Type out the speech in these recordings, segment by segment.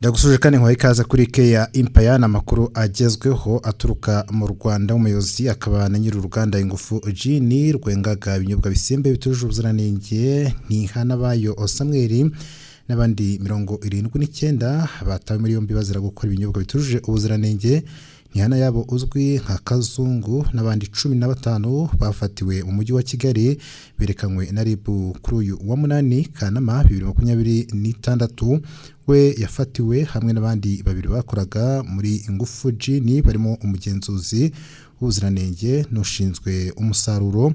Ndagusuje kandi nkwaye ikaza kuri Keya Empire n'amakuru agezweho aturuka mu Rwanda. Umuyobozi akaba na nyiri uruganda Ingufu Gin rwengaga ibinyobwa bisembe bitujuje ubuziranenge Ntihana bayo Samuel n'abandi 79 batawe muri yombi bazira gukora ibinyobwa bitujuje ubuziranenge. Ntihana yabo uzwi nka Kazungu n'abandi 15 bafatiwe mu mujyi wa Kigali berekanywe na RIB kuri uyu wa 8 Kanama 2026. We yafatiwe hamwe n'abandi babiri bakoraga muri Ingufu Gin barimo umugenzuzi w'ubuziranenge n'ushinzwe umusaruro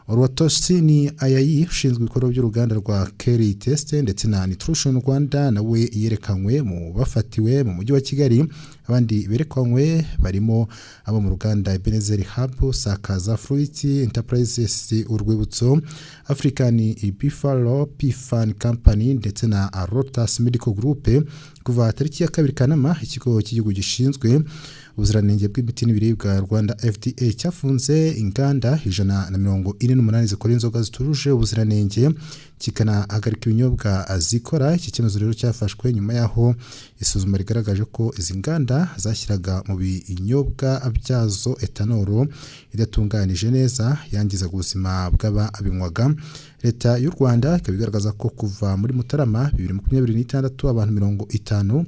Uruwatosi ni ayayi ushinzwe ibikorwa by'uruganda rwa Kerry Test ndetse na Nutrition Rwanda nawe yerekanywe mu bafatiwe mu mujyi wa Kigali. Abandi berekanywe barimo abo mu ruganda Ebenezer Hub, Sakaza Fruit Enterprises, Urwibutso, African Buffalo Pfan Company ndetse na Rotas Medical Group. Kuva tariki ya 2 Kanama ikigo cy'igihugu gishinzwe ubuziranenge bw'imiti n'ibiribwa Rwanda FDA cyafunze inganda 148 zikora inzoga zitujuje ubuziranenge kikanahagarika ibinyobwa azikora. Iki cyemezo rero cyafashwe nyuma yaho isuzuma rigaragaje ko izi nganda zashyiraga mu binyobwa byazo etanolo idatunganije neza yangiza ubuzima bw'ababinywaga. Leta y'u Rwanda ikabigaragaza ko kuva muri Mutarama 2026 abantu 50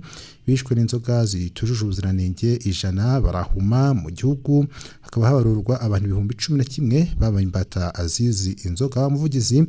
bishwe n'inzoga zitujuje ubuziranenge 100 barahuma mu gihugu, hakaba habarurwa abantu 11,000 babaye imbata azizi inzoga. Umuvugizi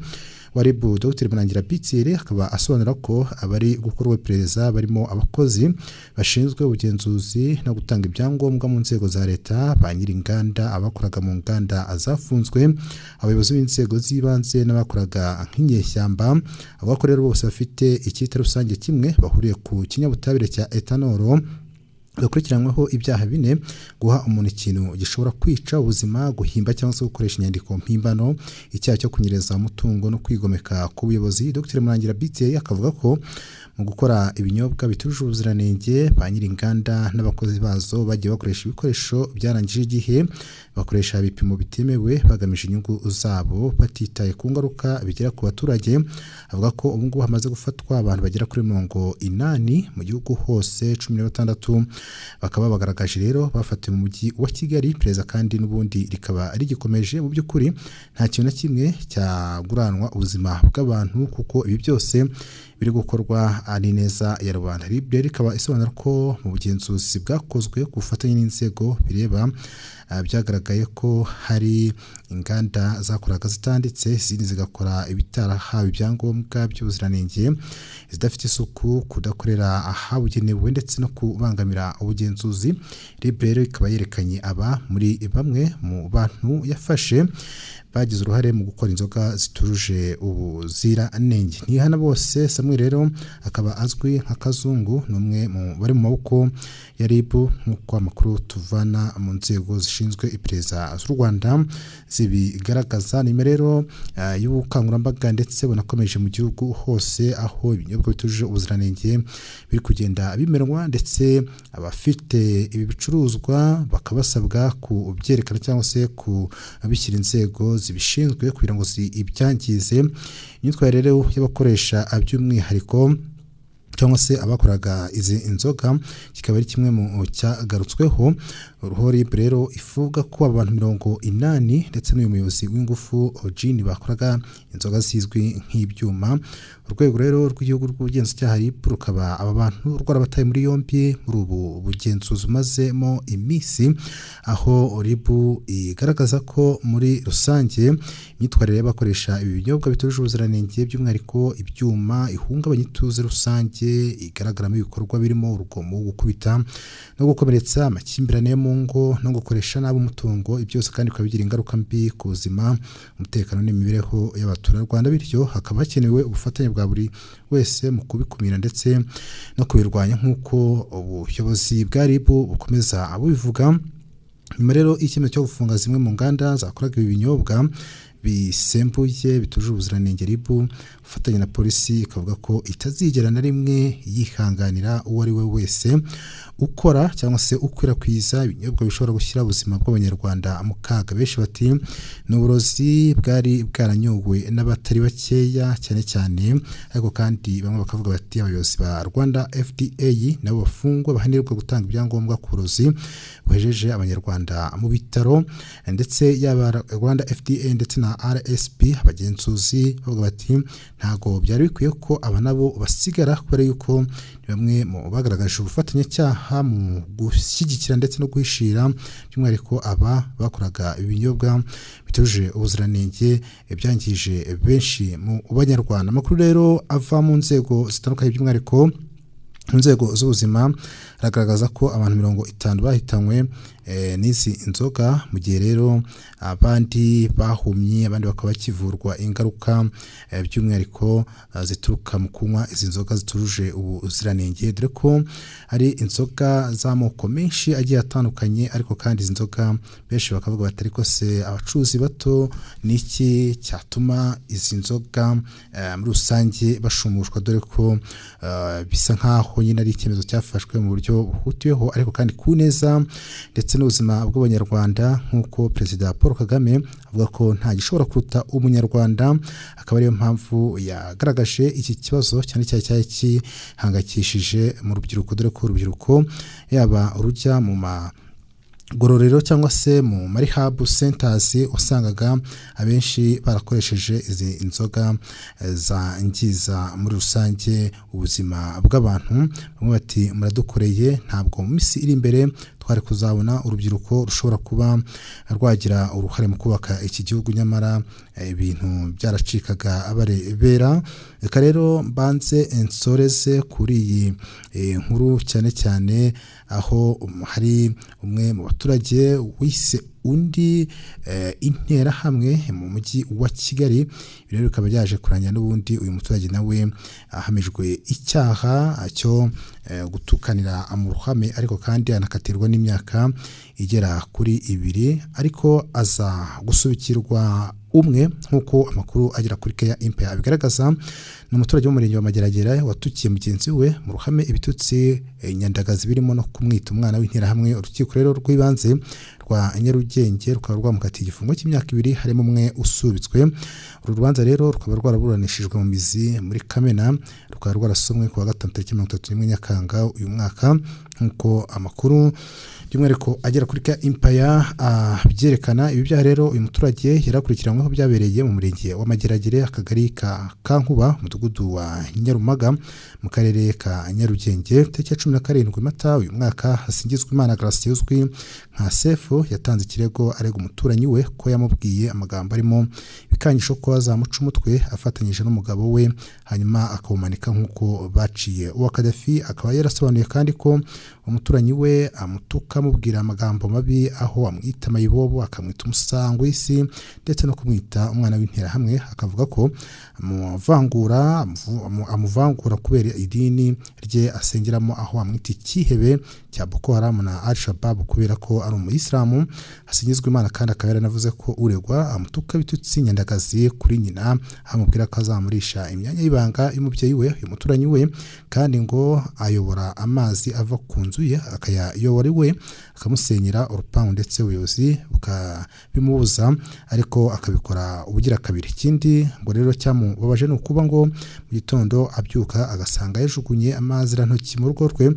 wa RIB Dr. Manangira Bitsire akaba asobanura ko abari gukorwa iperereza barimo abakozi bashinzwe ubugenzuzi no gutanga ibyangombwa mu nzego za leta, ba nyiri inganda, abakoraga mu nganda azafunzwe, abayobozi b'inzego z'ibanze n'abakoraga nk'inyeshyamba. Abakorera bose bafite icyita rusange kimwe bahuriye ku kinyabutabire cya etanolo gakurikiranweho ibyaha 4: guha umuntu ikintu gishobora kwica ubuzima, guhimba cyangwa se gukoresha inyandiko mpimbano, icyaha cyo kunyereza umutungo no kwigomeka ku buyobozi. Dr. Manangira Bitseye akavuga ko mu gukora ibinyobwa bitujuje ubuziranenge ba nyiri inganda n'abakozi bazo bagiye bakoresha ibikoresho byarangije igihe, bakoresha ibipimo bitemewe bagamije inyungu zabo batitaye ku ngaruka bigira ku baturage. Avuga ko ubu ngubu hamaze gufatwa abantu bagera kuri 80 mu gihugu hose, 16 bakaba bagaragaje rero bafatiwe mu mujyi wa Kigali. Pereza kandi n'ubundi rikaba rigikomeje. Mu by'ukuri nta kintu na kimwe cyaguranwa ubuzima bw'abantu kuko ibi byose biri gukorwa ari neza ya rubanda. RIB rikaba isobanura ko mu bugenzuzi bwakozwe ku bufatanye n'inzego bireba byagaragaye ko hari inganda zakoraga zitanditse, izindi zigakora ibitarahawe ibyangombwa by'ubuziranenge, zidafite isuku, kudakorera ahabugenewe ndetse no kubangamira ubugenzuzi. RIB rero ikaba yerekanye aba muri bamwe mu bantu yafashe bagize uruhare mu gukora inzoga zitujuje ubuziranenge. Ntihana bose Samuel rero akaba azwi nka Kazungu, n'umwe mu bari mu maboko ya RIB nk'uko amakuru tuvana mu nzego zishinzwe iperereza z'u Rwanda zibigaragaza. Nyuma rero y'ubukangurambaga ndetse bunakomeje mu gihugu hose aho ibinyobwa bitujuje ubuziranenge biri kugenda bimenwa, ndetse abafite ibi bicuruzwa bakabasabwa kubyerekana cyangwa se kubishyira inzego zibishinzwe kugira ngo ibyangize. Imyitwarire rero y'abakoresha by'umwihariko cyangwa se abakoraga izi inzoga kikaba ari kimwe mu cyagarutsweho. RIB rero ivuga ko abantu 80 ndetse n'uyu muyobozi w'Ingufu Gin bakoraga inzoga zizwi nk'ibyuma. Urwego rero rw'igihugu rw'ubugenzacyaha RIB rukaba aba bantu rwarabataye muri yombi muri ubu bugenzuzi mazemo iminsi, aho RIB igaragaza ko muri rusange imyitwarire y'abakoresha ibi binyobwa bitujuje ubuziranenge by'umwihariko ibyuma ihungabanya ituze rusange, igaragaramo ibikorwa birimo urugomo, gukubita no gukomeretsa, amakimbirane yo mu ngo no gukoresha nabi umutungo. Ibyose kandi bikabigira ingaruka mbi ku buzima, umutekano n'imibereho y'abaturarwanda. Bityo hakaba hakenewe ubufatanye bwa buri wese mu kubikumira ndetse no kubirwanya nk'uko ubuyobozi bwa RIB bukomeza abubivuga. Nyuma rero icyemezo cyo gufunga zimwe mu nganda zakoraga ibi binyobwa bisembuye bitujuje ubuziranenge RIB ufatanya na polisi ikavuga ko itazigera na rimwe yihanganira uwo ari we wese ukora cyangwa se ukwirakwiza ibinyobwa bishobora gushyira ubuzima bw'abanyarwanda mu kaga. Benshi bati n'uburozi bwari bwaranyogwe n'abatari bakeya cyane cyane, ariko kandi bamwe bakavuga bati abayobozi ba Rwanda FDA nabo bafungwa bahanirwa gutanga ibyangombwa ku burozi buhejeje abanyarwanda mu bitaro, ndetse yaba Rwanda FDA ndetse na RSP abagenzuzi bavuga bati ntago byari bikwiye ko aba nabo basigara, kubera yuko bamwe mu bagaragaje ubufatanyacyaha mu gushyigikira ndetse no guhishira by'umwihariko aba bakoraga ibinyobwa bitujuje ubuziranenge byangije benshi mu banyarwanda. Amakuru rero ava mu nzego zitandukanye by'umwihariko mu nzego z'ubuzima aragaragaza ko abantu 50 bahitanywe n'izi inzoga, mu gihe rero abandi bahumye, abandi bakaba bakivurwa ingaruka by'umwihariko zituruka mu kunywa izi nzoga zitujuje ubuziranenge, dore ko ari inzoga z'amoko menshi agiye atandukanye, ariko kandi izi nzoga benshi bakavuga batari ko se abacuruzi bato niki cyatuma izi nzoga muri rusange bashumushwa, dore ko bisa nkaho nyine ari icyemezo cyafashwe mu buryo buhutiweho, ariko kandi ku neza ndetse n'ubuzima bw'abanyarwanda, nk'uko Perezida Paul Kagame avuga ko nta gishobora kuruta umunyarwanda, akaba ariyo mpamvu yagaragaje iki kibazo cyane cyane kihangayikishije mu rubyiruko, dore ko urubyiruko yaba urujya mu gororero cyangwa se mu rehab centers wasangaga abenshi barakoresheje izi inzoga zangiza muri rusange ubuzima bw'abantu. Bamwe bati muradukoreye, ntabwo mu minsi iri imbere twari kuzabona urubyiruko rushobora kuba rwagira uruhare mu kubaka iki gihugu, nyamara ibintu byaracikaga abarebera. Reka rero mbanze nsoreze kuri iyi nkuru cyane cyane aho hari umwe mu baturage wise undi interahamwe mu mujyi wa Kigali. Rero bikaba byaje kuranya n'ubundi uyu muturage nawe ahamijwe icyaha cyo gutukanira mu ruhame, ariko kandi anakatirwa n'imyaka igera kuri 2, ariko aza gusubikirwa umwe, nk'uko amakuru agera kuri Keya Empire abigaragaza. Ni umuturage w'umurenge wa Mageragere watukiye mugenzi we mu ruhame ibitutsi nyandagazi birimo no kumwita umwana w'interahamwe. Urukiko rero rw'ibanze rwa Nyarugenge rukaba rwamukatiye igifungo cy'imyaka 2, harimo umwe usubitswe. Uru rubanza rero rukaba rwaraburanishijwe mu mizi muri Kamena, rukaba rwarasomwe ku wa 31 Nyakanga uyu mwaka, nk'uko amakuru by'umwihariko agera kuri Keya Empire byerekana. Ibi byaha rero uyu muturage yarakurikiranyweho byabereye mu murenge wa Mageragere, akagari ka Kankuba, umudugudu wa Nyarumaga, mu karere ka Nyarugenge. Tariki ya 17 Mata uyu mwaka, Hasingizwimana Gratien uzwi nka Sefu yatanze ikirego arega umuturanyi we ko yamubwiye amagambo arimo ibikangisho ko azamuca umutwe afatanyije n'umugabo we, hanyuma akawumanika nk'uko baciye uwa Kadafi. Akaba yarasobanuye kandi ko umuturanyi we amutuka amubwira amagambo mabi, aho amwita amayibobo, akamwita umusangwisi ndetse no kumwita umwana w'interahamwe. Akavuga ko amuvangura kubera idini rye asengeramo, aho amwita ikihebe cya Boko Haram na Al-Shabaab kubera ko ari umuyisilamu. Hasingizwimana kandi akaba yaranavuze ko uregwa amutuka bitutsi nyandagazi kuri nyina, amubwira ko azamurisha imyanya y'ibanga y'umubyeyi we, uyu muturanyi we, kandi ngo ayobora amazi ava ku nzu ye akayayobora iwe, akamusenyera urupangu ndetse ubuyobozi bukabimubuza, ariko akabikora ubugira kabiri. Ikindi ngo rero cyamubabaje ni ukuba ngo mu gitondo abyuka agasanga yajugunye amazirantoki mu rugo rwe.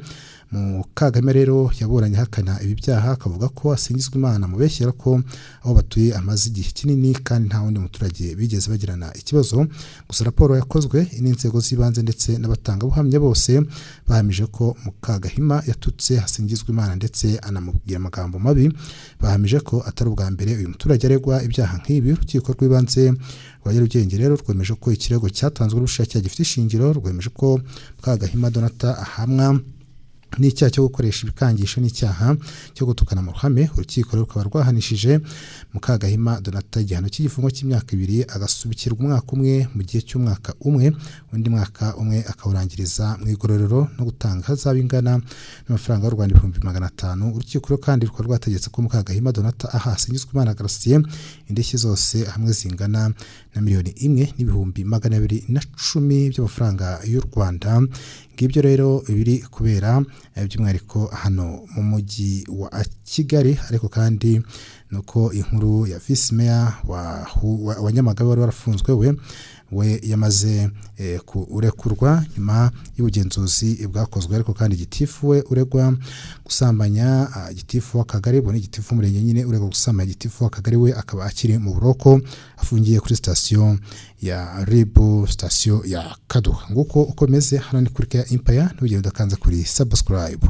Mu Kagame rero yaburanye hakana ibi byaha, akavuga ko Hasingizwimana mubeshyera ko aho batuye amaze igihe kinini kandi nta wundi muturage bigeze bagirana ikibazo. Gusa raporo yakozwe n'inzego z'ibanze ndetse n'abatangabuhamya bose bahamije ko Mukagahima yatutse Hasingizwimana ndetse anamubwira amagambo mabi. Bahamije ko atari ubwa mbere uyu muturage aregwa ibyaha nk'ibi. Urukiko rw'ibanze rwa Nyarugenge rero rwemeje ko ikirego cyatanzwe n'ubushake gifite ishingiro, rwemeje ko Mukagahima Donata ahamwa n'icyaha cyo gukoresha ibikangisho n'icyaha cyo gutukana mu ruhame. Urukiko rukaba rwahanishije Mukagahima Donata igihano cy'igifungo cy'imyaka 2 agasubikirwa umwaka umwe mu gihe cy'umwaka umwe, undi mwaka umwe akawurangiriza mu igororero no gutanga hazabe ingana n'amafaranga y'u Rwanda 500,000. Urukiko kandi rukaba rwategetse ko Mukagahima Donata Singizwimana Gratien indeshyi zose hamwe zingana na $1,210,000 by'amafaranga y'u Rwanda. Ngibyo rero biri kubera by'umwihariko hano mu mujyi wa Kigali, ariko kandi nuko inkuru ya Vice Mayor wa Nyamagabe wari warafunzwe we yamaze kurekurwa nyuma y'ubugenzuzi bwakozwe, ariko kandi gitifu we uregwa gusambanya gitifu w'akagari, bo ni gitifu umurenge nyine uregwa gusambanya gitifu w'akagari, we akaba akiri mu buroko afungiye kuri station ya Ribu, station ya Kaduha. Nguko ukomeze hano ni kuri Empire, ntugende udakanze kuri subscribe.